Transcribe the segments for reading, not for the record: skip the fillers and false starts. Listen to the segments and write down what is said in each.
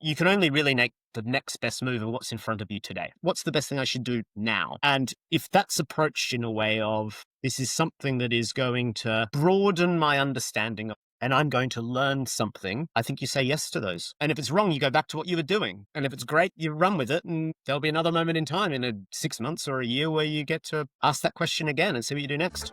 you can only really make the next best move of what's in front of you today. What's the best thing I should do now? And if that's approached in a way of this is something that is going to broaden my understanding of, and I'm going to learn something, I think you say yes to those. And if it's wrong, you go back to what you were doing. And if it's great, you run with it. And there'll be another moment in time in 6 months or a year where you get to ask that question again and see what you do next.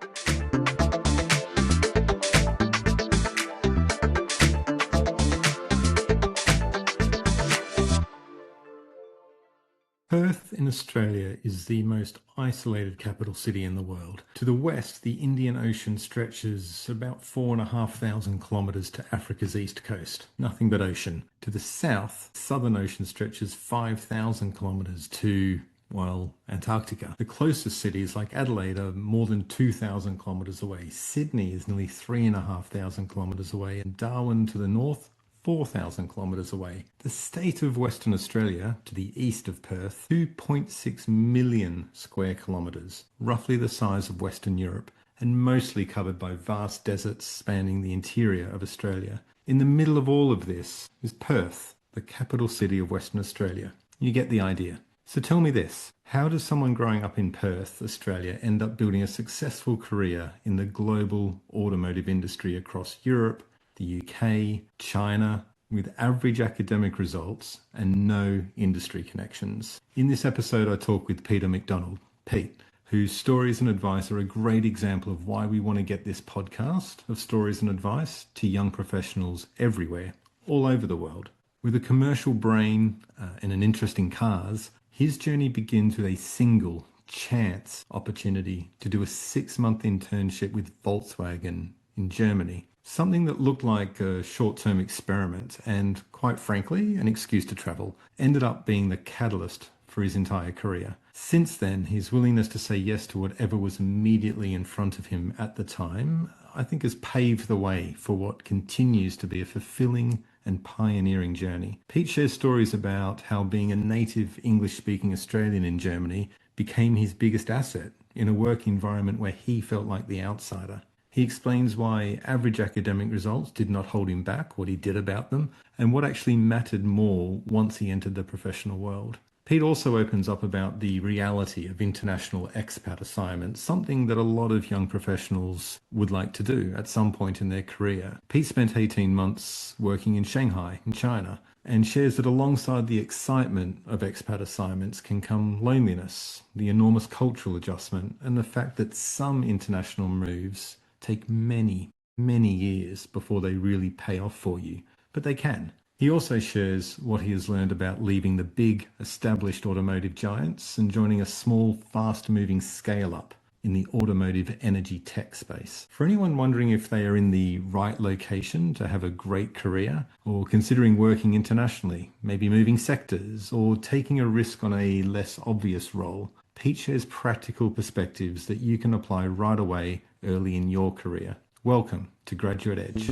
Perth in Australia is the most isolated capital city in the world. To the west, the Indian Ocean stretches about 4,500 kilometres to Africa's east coast. Nothing but ocean. To the south, Southern Ocean stretches 5,000 kilometres to, well, Antarctica. The closest cities like Adelaide are more than 2,000 kilometres away. Sydney is nearly 3,500 kilometres away, and Darwin to the north, 4,000 kilometres away. The state of Western Australia, to the east of Perth, 2.6 million square kilometres, roughly the size of Western Europe, and mostly covered by vast deserts spanning the interior of Australia. In the middle of all of this is Perth, the capital city of Western Australia. You get the idea. So tell me this, how does someone growing up in Perth, Australia, end up building a successful career in the global automotive industry across Europe, the UK, China, with average academic results and no industry connections? In this episode, I talk with Peter Mcdonald. Pete, whose stories and advice are a great example of why we want to get this podcast of stories and advice to young professionals everywhere, all over the world. With a commercial brain and an interest in cars, his journey begins with a single chance opportunity to do a 6-month internship with Volkswagen in Germany. Something that looked like a short-term experiment and, quite frankly, an excuse to travel, ended up being the catalyst for his entire career. Since then, his willingness to say yes to whatever was immediately in front of him at the time, I think has paved the way for what continues to be a fulfilling and pioneering journey. Pete shares stories about how being a native English-speaking Australian in Germany became his biggest asset in a work environment where he felt like the outsider. He explains why average academic results did not hold him back, what he did about them, and what actually mattered more once he entered the professional world. Pete also opens up about the reality of international expat assignments, something that a lot of young professionals would like to do at some point in their career. Pete spent 18 months working in Shanghai, in China, and shares that alongside the excitement of expat assignments can come loneliness, the enormous cultural adjustment, and the fact that some international moves take many, many years before they really pay off for you, but they can. He also shares what he has learned about leaving the big, established automotive giants and joining a small, fast-moving scale-up in the automotive energy tech space. For anyone wondering if they are in the right location to have a great career, or considering working internationally, maybe moving sectors, or taking a risk on a less obvious role, Pete shares practical perspectives that you can apply right away early in your career. Welcome to Graduate Edge.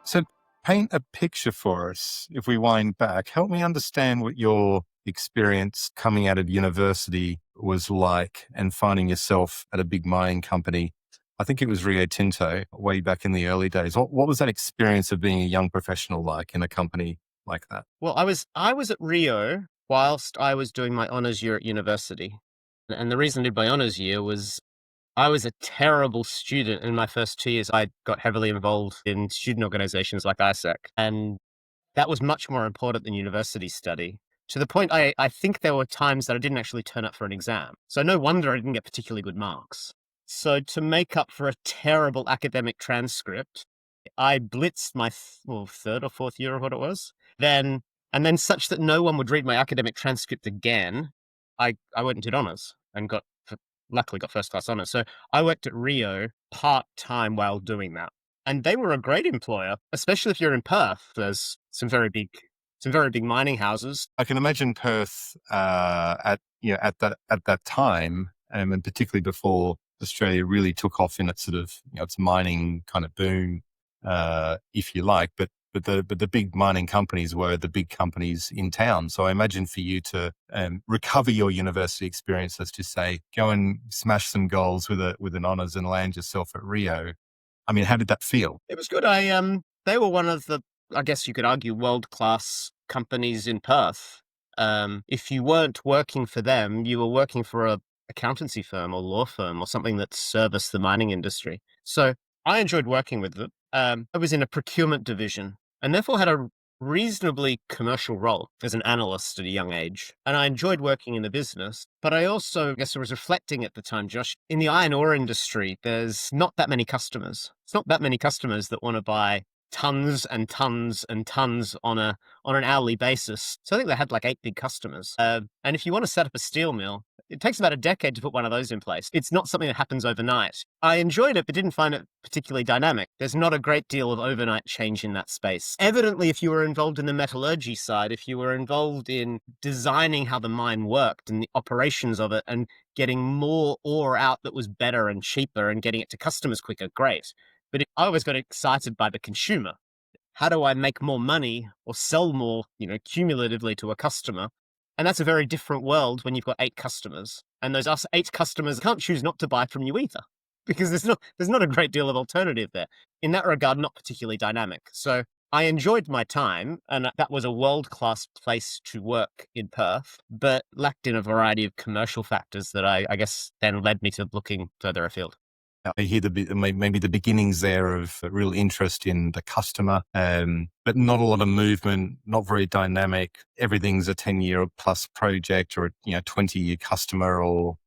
So paint a picture for us, if we wind back. Help me understand what your experience coming out of university was like and finding yourself at a big mining company. I think it was Rio Tinto way back in the early days. What was that experience of being a young professional like in a company like that? Well, I was at Rio whilst I was doing my honours year at university. And the reason I did my honours year was I was a terrible student in my first 2 years. I got heavily involved in student organizations like ISAC, and that was much more important than university study. To the point, I think there were times that I didn't actually turn up for an exam. So no wonder I didn't get particularly good marks. So to make up for a terrible academic transcript, I blitzed my third or fourth year of what it was. And then such that no one would read my academic transcript again, I went and did honours and luckily got first class honours. So I worked at Rio part-time while doing that. And they were a great employer, especially if you're in Perth. There's some very big mining houses. I can imagine Perth at that time, and particularly before Australia really took off in its sort of its mining kind of boom, if you like. But the big mining companies were the big companies in town. So I imagine for you to recover your university experience, let's just say, go and smash some goals with an honours and land yourself at Rio. I mean, how did that feel? It was good. They were one of the, I guess you could argue, world-class companies in Perth. If you weren't working for them, you were working for a accountancy firm or law firm or something that serviced the mining industry. So I enjoyed working with them. I was in a procurement division and therefore had a reasonably commercial role as an analyst at a young age. And I enjoyed working in the business, but I also, I guess I was reflecting at the time, Josh, in the iron ore industry, there's not that many customers. It's not that many customers that want to buy tons and tons and tons on an hourly basis. So I think they had like 8 big customers. And if you want to set up a steel mill, it takes about a decade to put one of those in place. It's not something that happens overnight. I enjoyed it, but didn't find it particularly dynamic. There's not a great deal of overnight change in that space. Evidently, if you were involved in the metallurgy side, if you were involved in designing how the mine worked and the operations of it and getting more ore out that was better and cheaper and getting it to customers quicker, great. But I always got excited by the consumer. How do I make more money or sell more, cumulatively to a customer? And that's a very different world when you've got 8 customers. And those 8 customers can't choose not to buy from you either, because there's not a great deal of alternative there. In that regard, not particularly dynamic. So I enjoyed my time, and that was a world-class place to work in Perth, but lacked in a variety of commercial factors that I guess then led me to looking further afield. I hear maybe the beginnings there of a real interest in the customer, but not a lot of movement, not very dynamic. Everything's a 10-year plus project or 20-year customer or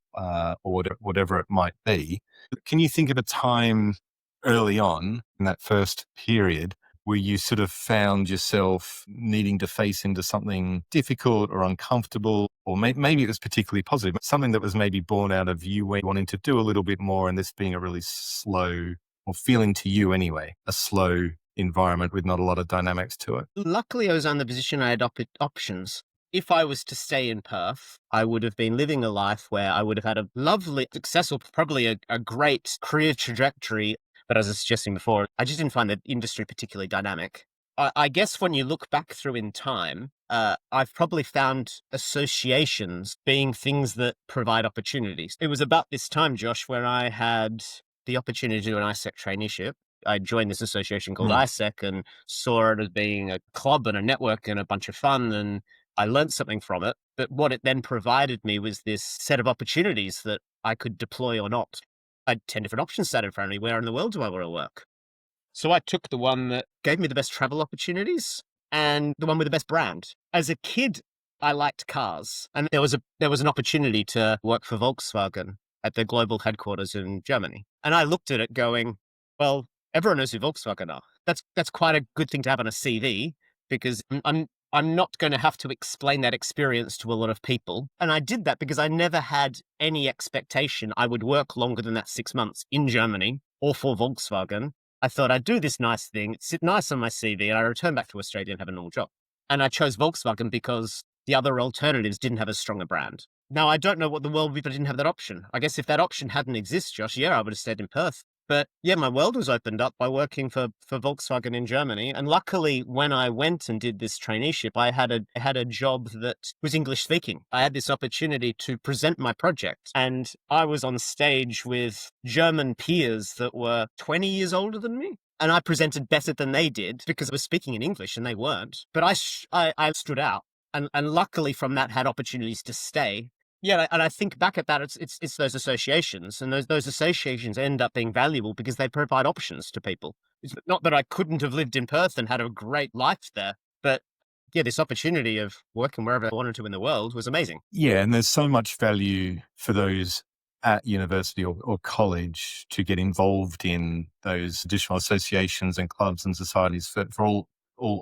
whatever it might be. Can you think of a time early on in that first period where you sort of found yourself needing to face into something difficult or uncomfortable, or maybe it was particularly positive, but something that was maybe born out of you wanting to do a little bit more and this being a really slow, or feeling to you anyway, a slow environment with not a lot of dynamics to it? Luckily, I was in the position I had options. If I was to stay in Perth, I would have been living a life where I would have had a lovely, successful, probably a great career trajectory. But as I was suggesting before, I just didn't find the industry particularly dynamic. I guess when you look back through in time, I've probably found associations being things that provide opportunities. It was about this time, Josh, where I had the opportunity to do an ISEC traineeship. I joined this association called ISEC and saw it as being a club and a network and a bunch of fun, and I learned something from it. But what it then provided me was this set of opportunities that I could deploy or not. I had 10 different options sat in front of me. Where in the world do I want to work? So I took the one that gave me the best travel opportunities and the one with the best brand. As a kid, I liked cars, and there was an opportunity to work for Volkswagen at their global headquarters in Germany. And I looked at it going, well, everyone knows who Volkswagen are. That's quite a good thing to have on a CV, because I'm not going to have to explain that experience to a lot of people. And I did that because I never had any expectation I would work longer than that 6 months in Germany or for Volkswagen. I thought I'd do this nice thing, it'd sit nice on my CV, and I return back to Australia and have a normal job. And I chose Volkswagen because the other alternatives didn't have as strong a brand. Now, I don't know what the world would be if I didn't have that option. I guess if that option hadn't existed, Josh, I would have stayed in Perth. But yeah, my world was opened up by working for Volkswagen in Germany. And luckily, when I went and did this traineeship, I had a job that was English speaking. I had this opportunity to present my project. And I was on stage with German peers that were 20 years older than me. And I presented better than they did because I was speaking in English and they weren't. But I stood out. And luckily from that had opportunities to stay. Yeah, and I think back at that, it's those associations, and those associations end up being valuable because they provide options to people. It's not that I couldn't have lived in Perth and had a great life there, but yeah, this opportunity of working wherever I wanted to in the world was amazing. Yeah, and there's so much value for those at university or college to get involved in those additional associations and clubs and societies for all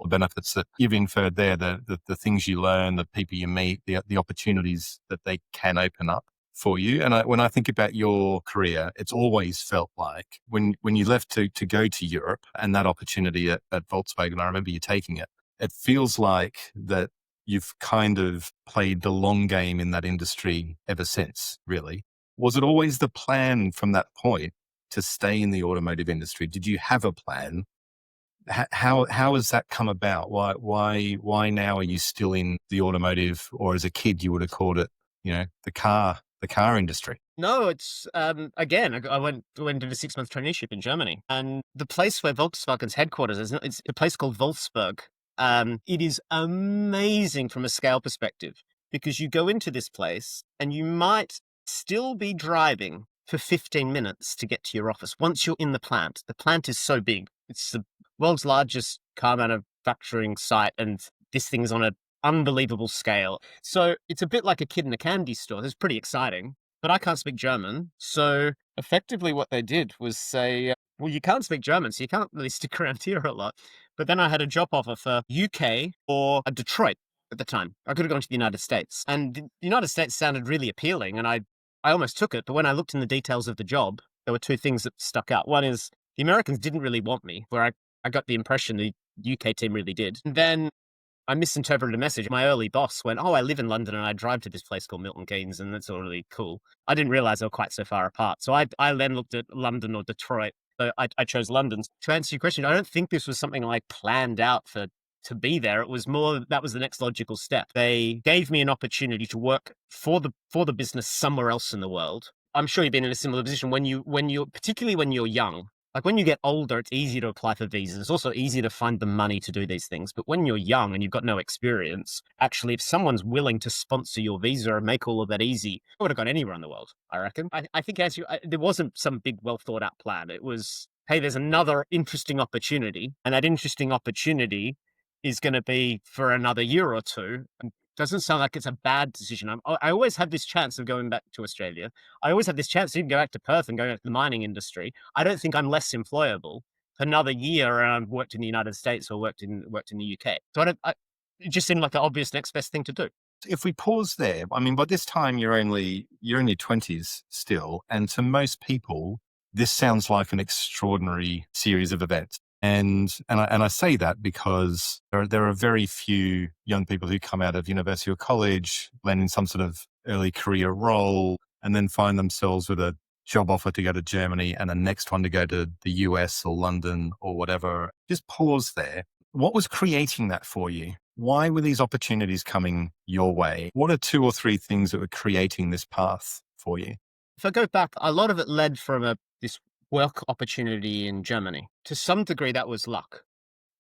the benefits that you've inferred there, the things you learn, the people you meet, the opportunities that they can open up for you. And when I think about your career, it's always felt like when you left to go to Europe and that opportunity at Volkswagen, I remember you taking it, it feels like that you've kind of played the long game in that industry ever since, really. Was it always the plan from that point to stay in the automotive industry? Did you have a plan? How has that come about? Why now are you still in the automotive, or as a kid you would have called it, the car industry? No, it's again. I went to a 6-month traineeship in Germany, and the place where Volkswagen's headquarters is. It's a place called Wolfsburg. It is amazing from a scale perspective because you go into this place and you might still be driving for 15 minutes to get to your office once you're in the plant. The plant is so big; it's the world's largest car manufacturing site, and this thing's on an unbelievable scale. So it's a bit like a kid in a candy store. It's pretty exciting, but I can't speak German. So effectively, what they did was say, well, you can't speak German, so you can't really stick around here a lot. But then I had a job offer for UK or Detroit at the time. I could have gone to the United States. And the United States sounded really appealing, and I almost took it. But when I looked in the details of the job, there were two things that stuck out. One is the Americans didn't really want me, where I got the impression the UK team really did. And then I misinterpreted a message. My early boss went, "Oh, I live in London and I drive to this place called Milton Keynes, and that's all really cool." I didn't realize they were quite so far apart. So I then looked at London or Detroit. So I chose London. To answer your question, I don't think this was something I planned out to be there. It was more that was the next logical step. They gave me an opportunity to work for the business somewhere else in the world. I'm sure you've been in a similar position when you particularly when you're young. Like when you get older, it's easier to apply for visas. It's also easier to find the money to do these things. But when you're young and you've got no experience, actually, if someone's willing to sponsor your visa and make all of that easy, I would have gone anywhere in the world, I reckon. I think there wasn't some big, well thought out plan. It was, hey, there's another interesting opportunity. And that interesting opportunity is going to be for another year or two. And doesn't sound like it's a bad decision. I always have this chance of going back to Australia. I always have this chance to even go back to Perth and go back to the mining industry. I don't think I'm less employable for another year and I've worked in the United States or worked in the UK. So it just seemed like the obvious next best thing to do. If we pause there, I mean, by this time you're in your 20s still, and to most people, this sounds like an extraordinary series of events. And I say that because there are very few young people who come out of university or college, land in some sort of early career role, and then find themselves with a job offer to go to Germany and the next one to go to the US or London or whatever. Just pause there. What was creating that for you? Why were these opportunities coming your way? What are 2 or 3 things that were creating this path for you? If I go back, a lot of it led from this work opportunity in Germany. To some degree, that was luck.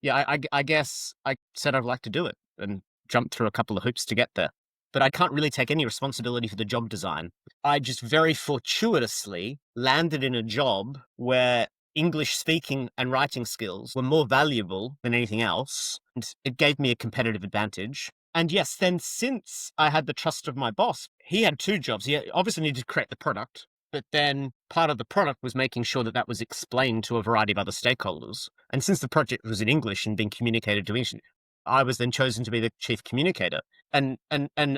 Yeah, I guess I said I'd like to do it and jumped through a couple of hoops to get there. But I can't really take any responsibility for the job design. I just very fortuitously landed in a job where English speaking and writing skills were more valuable than anything else. And it gave me a competitive advantage. And yes, then since I had the trust of my boss, he had 2 jobs. He obviously needed to create the product, but then part of the product was making sure that that was explained to a variety of other stakeholders. And since the project was in English and being communicated to English, I was then chosen to be the chief communicator. And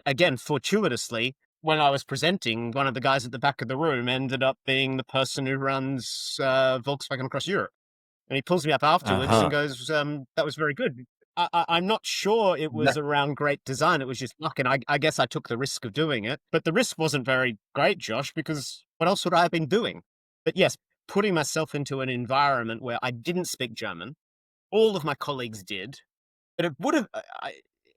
again, fortuitously, when I was presenting, one of the guys at the back of the room ended up being the person who runs Volkswagen across Europe. And he pulls me up afterwards and goes, that was very good. I'm not sure it was around great design. It was just luck. And I guess I took the risk of doing it. But the risk wasn't very great, Josh, because what else would I have been doing? But yes, putting myself into an environment where I didn't speak German, all of my colleagues did. But it would have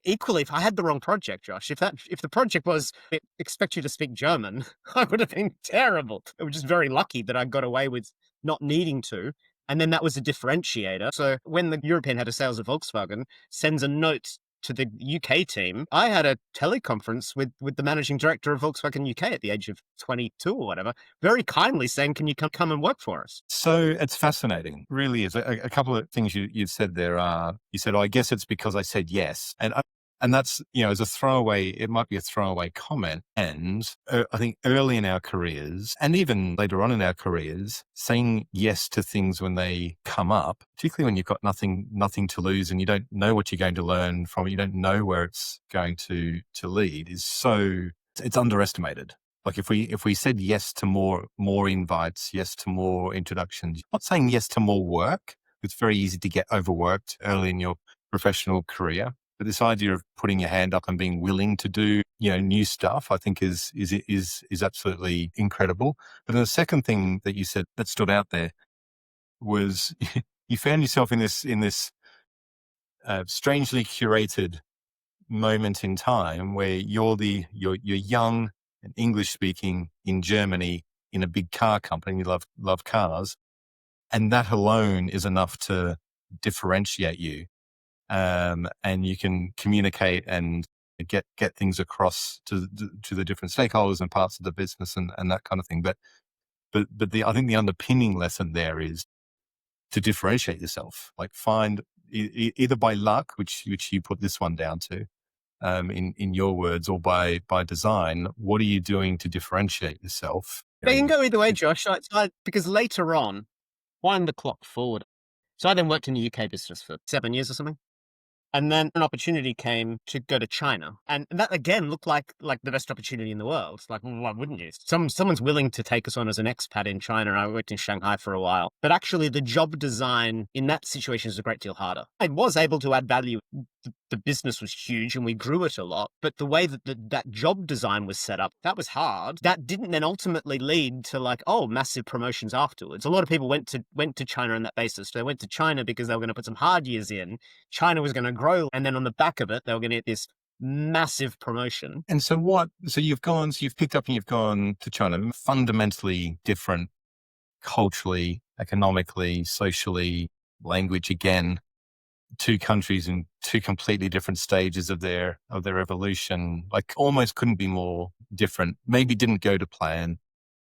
equally, if I had the wrong project, Josh, if the project was expect you to speak German, I would have been terrible. It was just very lucky that I got away with not needing to. And then that was a differentiator. So when the European head of sales of Volkswagen sends a note to the UK team, I had a teleconference with the managing director of Volkswagen UK at the age of 22 or whatever, very kindly saying, "Can you come and work for us?" So it's fascinating, really is. A couple of things you've said there are, you said, "Oh, I guess it's because I said yes." And that's, as a throwaway, it might be a throwaway comment. And I think early in our careers and even later on in our careers, saying yes to things when they come up, particularly when you've got nothing to lose and you don't know what you're going to learn from it, you don't know where it's going to lead, it's underestimated. Like if we said yes to more invites, yes to more introductions, not saying yes to more work. It's very easy to get overworked early in your professional career. But this idea of putting your hand up and being willing to do, new stuff, I think is absolutely incredible. But then the second thing that you said that stood out there was you found yourself in this strangely curated moment in time where you're young and English speaking in Germany in a big car company. You love cars. And that alone is enough to differentiate you. And you can communicate and get things across to the different stakeholders and parts of the business and that kind of thing. But I think the underpinning lesson there is to differentiate yourself, like find either by luck, which you put this one down to, in your words, or by design. What are you doing to differentiate yourself? They can go either way, Josh. Because later on, wind the clock forward. So I then worked in the UK business for 7 years or something. And then an opportunity came to go to China. And that again looked like the best opportunity in the world. Like, well, why wouldn't you? Someone's willing to take us on as an expat in China. I worked in Shanghai for a while. But actually the job design in that situation is a great deal harder. I was able to add value. The business was huge and we grew it a lot. But the way that that job design was set up, that was hard. That didn't then ultimately lead to massive promotions afterwards. A lot of people went to China on that basis. They went to China because they were going to put some hard years in. China was going to grow. And then on the back of it, they were going to get this massive promotion. And so you've picked up and you've gone to China, fundamentally different culturally, economically, socially, language again. Two countries in two completely different stages of their evolution, like almost couldn't be more different. Maybe didn't go to plan.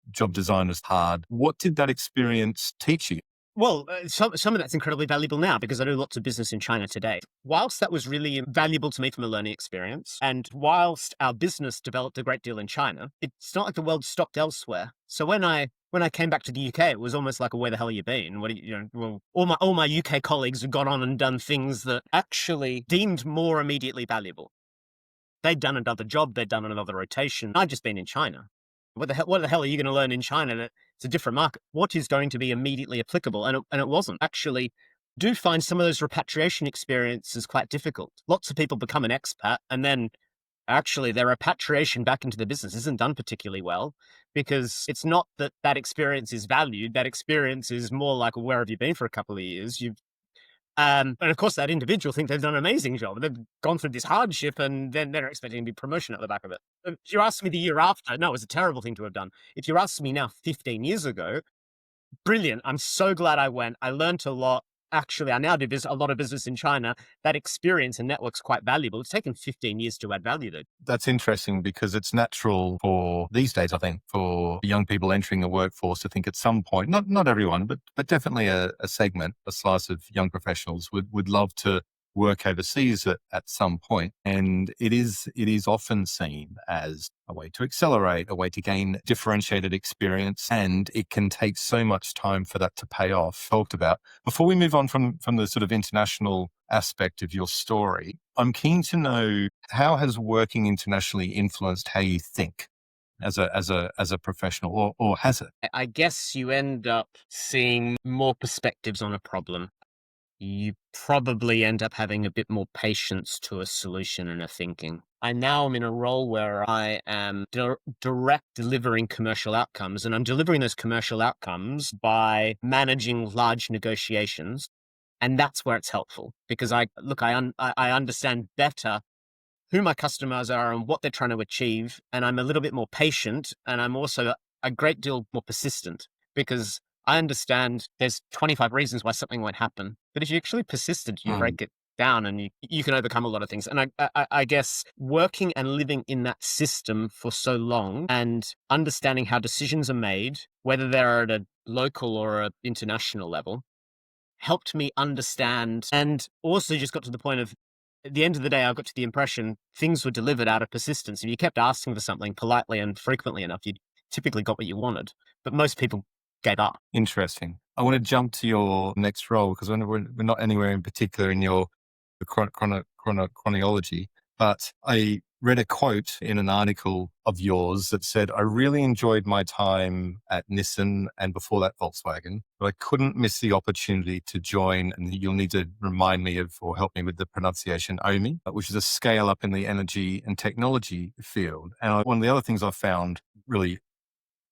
Job design was hard. What did that experience teach you? Well, some of that's incredibly valuable now because I do lots of business in China today. Whilst that was really valuable to me from a learning experience, and whilst our business developed a great deal in China, it's not like the world stopped elsewhere. So when I came back to the UK, it was almost like, where the hell have you been? All my UK colleagues had gone on and done things that actually deemed more immediately valuable. They'd done another job, they'd done another rotation. I'd just been in China. What the hell are you going to learn in China that it's a different market? What is going to be immediately applicable? And it wasn't. Actually, do find some of those repatriation experiences quite difficult. Lots of people become an expat and then actually their repatriation back into the business isn't done particularly well because it's not that experience is valued. That experience is more like, where have you been for a couple of years? And of course, that individual thinks they've done an amazing job. They've gone through this hardship and then they're expecting to be promotion at the back of it. If you asked me the year after, no, it was a terrible thing to have done. If you asked me now 15 years ago, brilliant. I'm so glad I went. I learned a lot. Actually, I now do a lot of business in China. That experience and network's quite valuable. It's taken 15 years to add value though. That's interesting because it's natural for these days, I think, for young people entering the workforce to think at some point, not everyone, but definitely a segment, a slice of young professionals would love to work overseas at some point. And it is often seen as a way to accelerate, a way to gain differentiated experience. And it can take so much time for that to pay off. Talked about. Before we move on from the sort of international aspect of your story, I'm keen to know, how has working internationally influenced how you think as a professional, or has it? I guess you end up seeing more perspectives on a problem. You probably end up having a bit more patience to a solution and a thinking. I now am in a role where I am direct delivering commercial outcomes, and I'm delivering those commercial outcomes by managing large negotiations. And that's where it's helpful because I understand better who my customers are and what they're trying to achieve. And I'm a little bit more patient, and I'm also a great deal more persistent because I understand there's 25 reasons why something won't happen. But if you're actually persistent, you break it down and you can overcome a lot of things. And I guess working and living in that system for so long and understanding how decisions are made, whether they're at a local or an international level, helped me understand, and also just got to the point of, at the end of the day, I got to the impression things were delivered out of persistence. If you kept asking for something politely and frequently enough, you typically got what you wanted. But most people gave up. Interesting. I want to jump to your next role because we're not anywhere in particular in your chronology, but I read a quote in an article of yours that said, I really enjoyed my time at Nissan and before that Volkswagen, but I couldn't miss the opportunity to join, and you'll need to remind me of or help me with the pronunciation, OMI, which is a scale up in the energy and technology field. And one of the other things I found really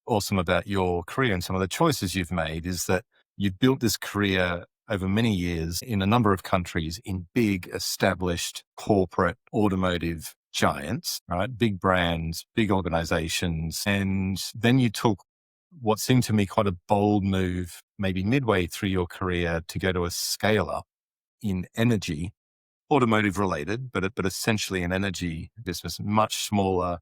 awesome about your career and some of the choices you've made is that you've built this career over many years in a number of countries in big established corporate automotive giants, right? Big brands, big organizations. And then you took what seemed to me quite a bold move, maybe midway through your career, to go to a scale up in energy, automotive related, but essentially an energy business, much smaller.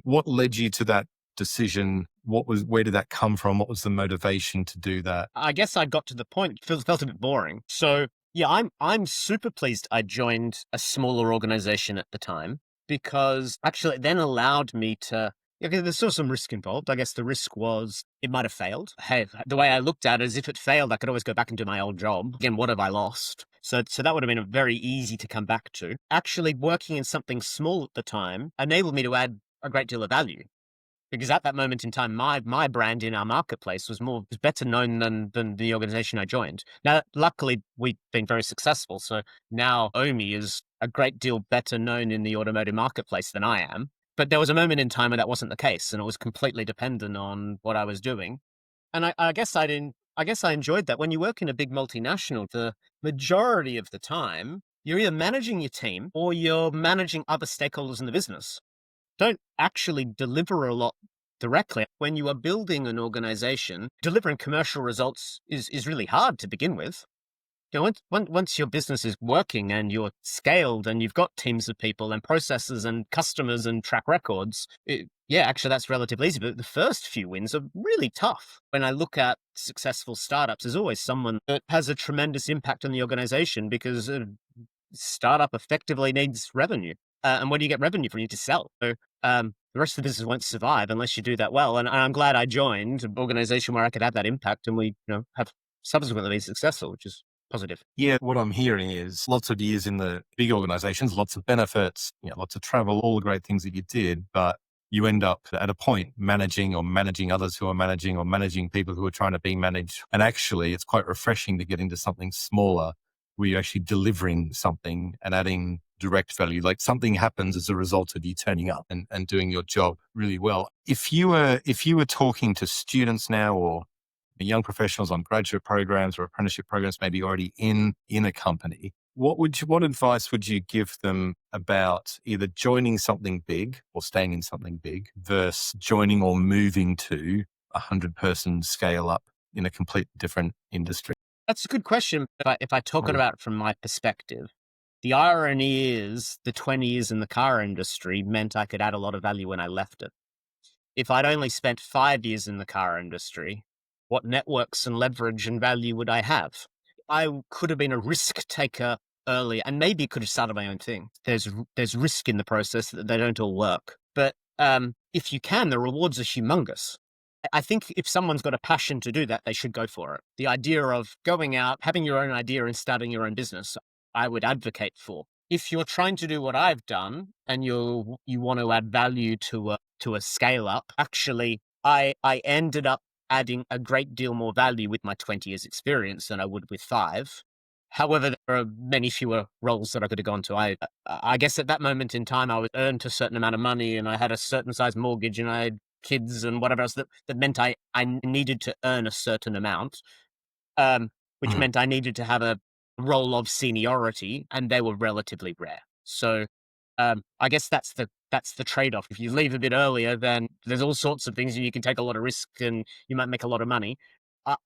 What led you to that decision? Where did that come from? What was the motivation to do that? I guess I got to the point, felt a bit boring. So yeah, I'm super pleased I joined a smaller organization at the time, because actually it then allowed me to, okay, there's still some risk involved. I guess the risk was it might have failed. Hey, the way I looked at it is if it failed, I could always go back and do my old job. Again, what have I lost? So that would have been very easy to come back to. Actually working in something small at the time enabled me to add a great deal of value. Because at that moment in time, my brand in our marketplace was better known than the organization I joined. Now, luckily, we've been very successful. So now Omi is a great deal better known in the automotive marketplace than I am. But there was a moment in time where that wasn't the case, and it was completely dependent on what I was doing. And I guess I didn't. I guess I enjoyed that. When you work in a big multinational, the majority of the time, you're either managing your team or you're managing other stakeholders in the business. Don't actually deliver a lot directly. When you are building an organization, delivering commercial results is really hard to begin with. You know, once your business is working and you're scaled and you've got teams of people and processes and customers and track records, actually that's relatively easy. But the first few wins are really tough. When I look at successful startups, there's always someone that has a tremendous impact on the organization, because a startup effectively needs revenue. And where do you get revenue from? You need to sell. So the rest of the business won't survive unless you do that well. And I'm glad I joined an organization where I could have that impact, and we, have subsequently been successful, which is positive. Yeah, what I'm hearing is lots of years in the big organizations, lots of benefits, lots of travel, all the great things that you did, but you end up at a point managing others who are managing, or managing people who are trying to be managed. And actually, it's quite refreshing to get into something smaller where you're actually delivering something and adding direct value. Like something happens as a result of you turning up and doing your job really well. If you were talking to students now, or young professionals on graduate programs or apprenticeship programs, maybe already in a company, what advice would you give them about either joining something big or staying in something big versus joining or moving to 100-person scale up in a completely different industry? That's a good question. If I talk about it from my perspective, the irony is the 20 years in the car industry meant I could add a lot of value when I left it. If I'd only spent 5 years in the car industry, what networks and leverage and value would I have? I could have been a risk taker early, and maybe could have started my own thing. There's risk in the process that they don't all work. But if you can, the rewards are humongous. I think if someone's got a passion to do that, they should go for it. The idea of going out, having your own idea and starting your own business, I would advocate for. If you're trying to do what I've done and you want to add value to a scale up, actually, I ended up adding a great deal more value with my 20 years experience than I would with 5. However, there are many fewer roles that I could have gone to. I guess at that moment in time, I was earned a certain amount of money, and I had a certain size mortgage, and I had kids and whatever else that meant I needed to earn a certain amount, which meant I needed to have a role of seniority, and they were relatively rare. So I guess that's the trade-off. If you leave a bit earlier, then there's all sorts of things, and you can take a lot of risk and you might make a lot of money.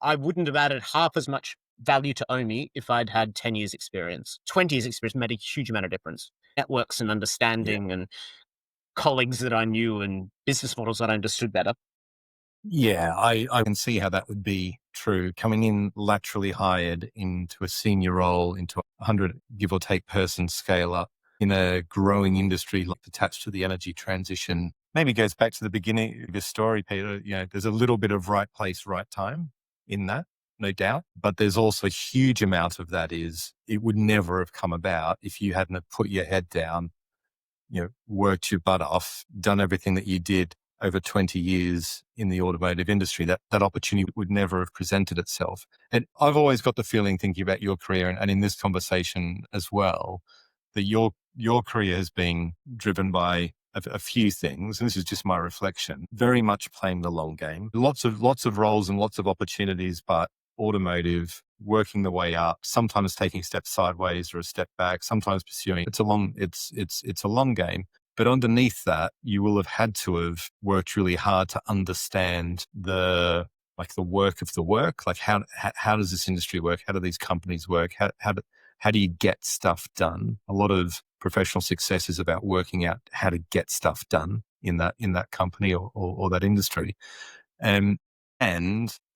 I wouldn't have added half as much value to Omi if I'd had 10 years experience. 20 years experience made a huge amount of difference. Networks and understanding and colleagues that I knew and business models that I understood better. Yeah, I can see how that would be true. Coming in laterally hired into a senior role, into a 100 give or take person scale up in a growing industry like attached to the energy transition, maybe goes back to the beginning of your story, Peter. There's a little bit of right place, right time in that, no doubt. But there's also a huge amount of that is it would never have come about if you hadn't have put your head down, worked your butt off, done everything that you did over 20 years in the automotive industry. That opportunity would never have presented itself. And I've always got the feeling, thinking about your career and in this conversation as well, that your career has been driven by a few things. And this is just my reflection, very much playing the long game. Lots of roles and lots of opportunities, but automotive, working the way up, sometimes taking steps sideways or a step back, sometimes pursuing. It's a long game. But underneath that, you will have had to have worked really hard to understand the work of the work. Like how does this industry work? How do these companies work? How do you get stuff done? A lot of professional success is about working out how to get stuff done in that company or that industry. And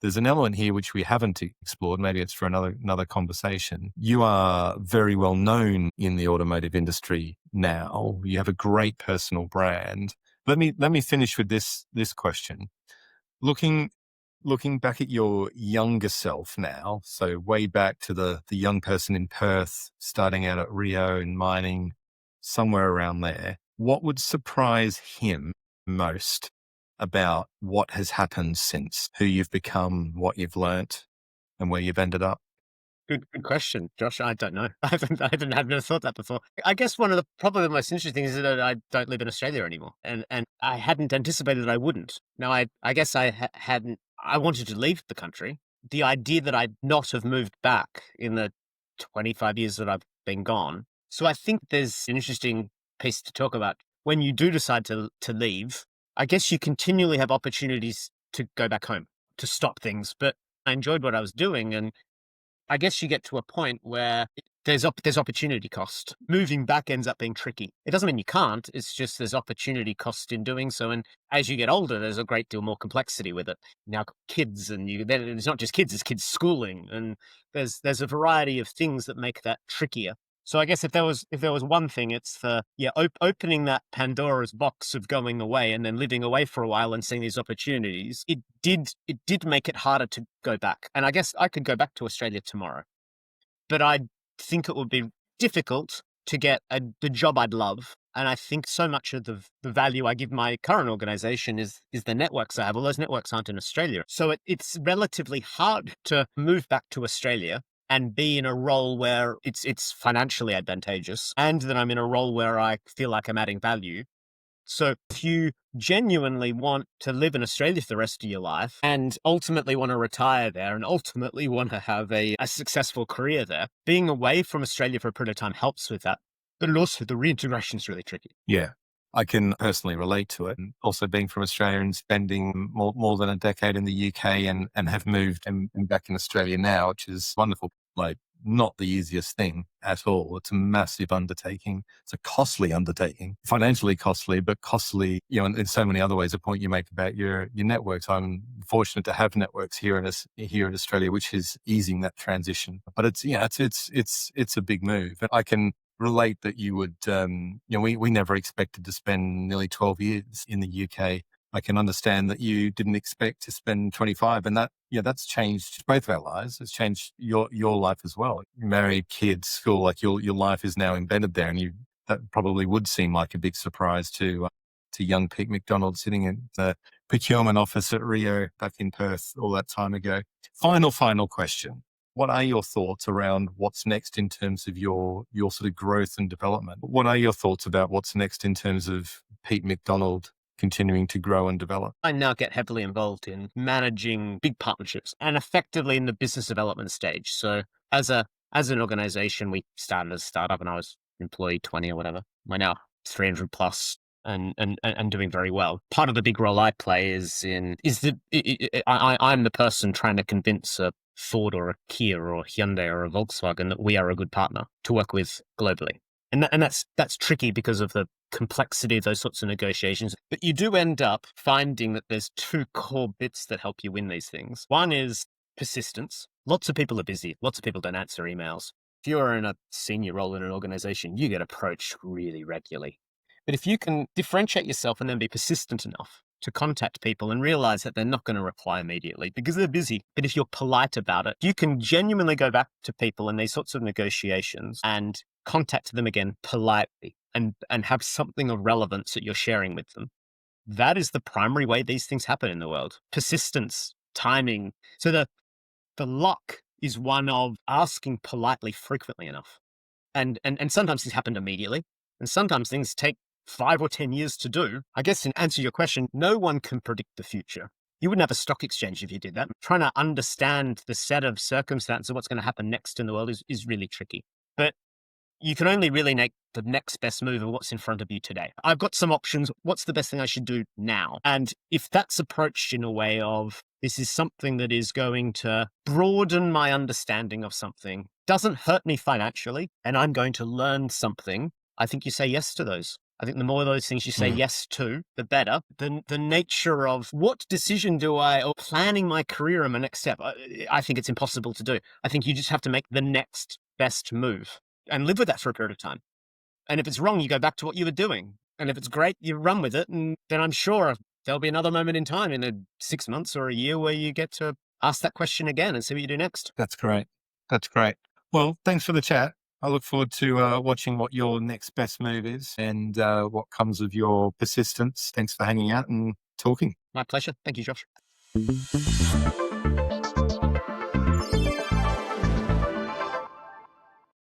there's an element here which we haven't explored. Maybe it's for another conversation. You are very well known in the automotive industry now. You have a great personal brand. Let me finish with this question. Looking back at your younger self now, so way back to the young person in Perth, starting out at Rio and mining, somewhere around there, what would surprise him most about what has happened since, who you've become, what you've learnt, and where you've ended up? Good question, Josh. I don't know. I've never thought that before. I guess one of the probably the most interesting things is that I don't live in Australia anymore, and I hadn't anticipated that I wouldn't. Now, I guess I hadn't. I wanted to leave the country. The idea that I'd not have moved back in the 25 years that I've been gone. So I think there's an interesting piece to talk about when you do decide to leave. I guess you continually have opportunities to go back home, to stop things, but I enjoyed what I was doing, and I guess you get to a point where there's opportunity cost. Moving back ends up being tricky. It doesn't mean you can't. It's just there's opportunity cost in doing so. And as you get older, there's a great deal more complexity with it. Now, kids, and then it's not just kids; it's kids schooling, and there's a variety of things that make that trickier. So I guess if there was one thing, it's opening that Pandora's box of going away and then living away for a while and seeing these opportunities. It did make it harder to go back, and I guess I could go back to Australia tomorrow, but I think it would be difficult to get the job I'd love. And I think so much of the value I give my current organization is the networks I have. Well, those networks aren't in Australia, so it's relatively hard to move back to Australia and be in a role where it's financially advantageous, and that I'm in a role where I feel like I'm adding value. So if you genuinely want to live in Australia for the rest of your life and ultimately want to retire there and ultimately want to have a successful career there, being away from Australia for a period of time helps with that. But also the reintegration is really tricky. Yeah. I can personally relate to it. And also being from Australia and spending more than a decade in the UK and have moved and back in Australia now, which is wonderful. Like, not the easiest thing at all. It's a massive undertaking. It's a costly undertaking, financially costly, but costly, in so many other ways. A point you make about your networks. I'm fortunate to have networks here in Australia, which is easing that transition. But it's a big move. And I can relate that you would, we never expected to spend nearly 12 years in the UK. I can understand that you didn't expect to spend 25, and that's changed both of our lives. It's changed your life as well. Married, kids, school, like your life is now embedded there, and that probably would seem like a big surprise to young Pete Mcdonald sitting in the procurement office at Rio back in Perth all that time ago. Final question. What are your thoughts around what's next in terms of your sort of growth and development? What are your thoughts about what's next in terms of Pete Mcdonald continuing to grow and develop? I now get heavily involved in managing big partnerships and effectively in the business development stage. So as an organization, we started as a startup and I was employee 20 or whatever. We're now 300 plus and doing very well. Part of the big role I play I'm the person trying to convince a Ford or a Kia or a Hyundai or a Volkswagen that we are a good partner to work with globally. And that's tricky because of the complexity of those sorts of negotiations. But you do end up finding that there's two core bits that help you win these things. One is persistence. Lots of people are busy. Lots of people don't answer emails. If you're in a senior role in an organization, you get approached really regularly. But if you can differentiate yourself and then be persistent enough to contact people and realize that they're not going to reply immediately because they're busy, but if you're polite about it, you can genuinely go back to people in these sorts of negotiations and contact them again politely and have something of relevance that you're sharing with them. That is the primary way these things happen in the world. Persistence, timing. So the luck is one of asking politely frequently enough. And sometimes things happen immediately. And sometimes things take 5 or 10 years to do. I guess in answer to your question, no one can predict the future. You wouldn't have a stock exchange if you did that. Trying to understand the set of circumstances of what's going to happen next in the world is really tricky. But You can only really make the next best move of what's in front of you today. I've got some options. What's the best thing I should do now? And if that's approached in a way of, this is something that is going to broaden my understanding of something, doesn't hurt me financially, and I'm going to learn something, I think you say yes to those. I think the more of those things you say yes to, the better. The nature of what decision do I, or planning my career and my next step, I think it's impossible to do. I think you just have to make the next best move and live with that for a period of time. And if it's wrong, you go back to what you were doing. And if it's great, you run with it. And then I'm sure there'll be another moment in time in 6 months or a year where you get to ask that question again and see what you do next. That's great. That's great. Well, thanks for the chat. I look forward to watching what your next best move is and what comes of your persistence. Thanks for hanging out and talking. My pleasure. Thank you, Josh.